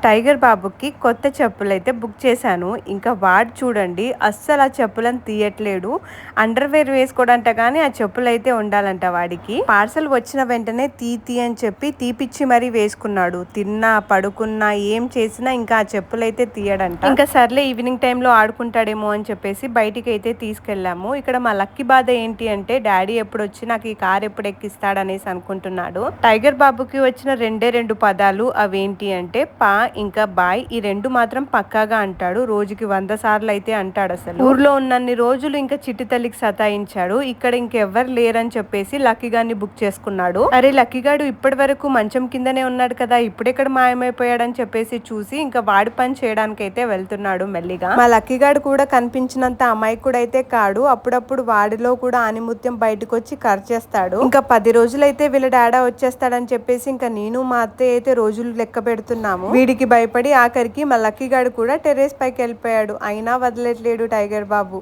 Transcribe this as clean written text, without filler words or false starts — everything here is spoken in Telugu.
టైగర్ బాబుకి కొత్త చెప్పులైతే బుక్ చేశాను. ఇంకా వాడు చూడండి అస్సలు ఆ చెప్పులను తీయట్లేడు. అండర్‌వేర్ వేసుకోడంట గానీ ఆ చెప్పులైతే ఉండాలంట వాడికి. పార్సెల్ వచ్చిన వెంటనే తీ అని చెప్పి తీపిచ్చి మరీ వేసుకున్నాడు. తిన్నా, పడుకున్నా, ఏం చేసినా ఇంకా ఆ చెప్పులైతే తీయడంట. ఇంకా సర్లే ఈవినింగ్ టైంలో ఆడుకుంటాడేమో అని చెప్పేసి బయటికైతే తీసుకెళ్ళాము. ఇక్కడ మా లక్కీ బాధ ఏంటి అంటే డాడీ ఎప్పుడొచ్చి నాకు ఈ కార్ ఎప్పుడు ఎక్కిస్తాడనేసి అనుకుంటున్నాడు. టైగర్ బాబుకి వచ్చిన రెండే 2 పదాలు అవేంటి అంటే పా ఇంకా బాయ్. ఈ 2 మాత్రం పక్కాగా అంటాడు. రోజుకి 100 సార్లు అయితే అంటాడు. అసలు ఊర్లో ఉన్నన్ని రోజులు ఇంకా చిట్టి తల్లికి సతాయించాడు. ఇక్కడ ఇంకెవ్వరు లేరని చెప్పేసి లక్కీగాడిని బుక్ చేసుకున్నాడు. అరే లక్కీగాడు ఇప్పటి వరకు మంచం కిందనే ఉన్నాడు కదా, ఇప్పుడెక్కడ మాయమైపోయాడని చెప్పేసి చూసి ఇంకా వాడి పని చేయడానికి అయితే వెళ్తున్నాడు మెల్లిగా. మా లక్కీగాడు కూడా కనిపించినంత అమాయకుడైతే కాడు. అప్పుడప్పుడు వాడిలో కూడా ఆనిముత్యం బయటకు వచ్చి ఖర్చేస్తాడు. ఇంకా 10 రోజులైతే వీళ్ళ డాడా వచ్చేస్తాడని చెప్పేసి ఇంకా నేను మా అత్తయ్య అయితే రోజులు లెక్క పెడుతున్నాము. వీడికి భయపడి ఆఖరికి మా లక్కీగాడు కూడా టెర్రస్ పైకి వెళ్ళిపోయాడు. అయినా వదిలేట్లేడు టైగర్ బాబు.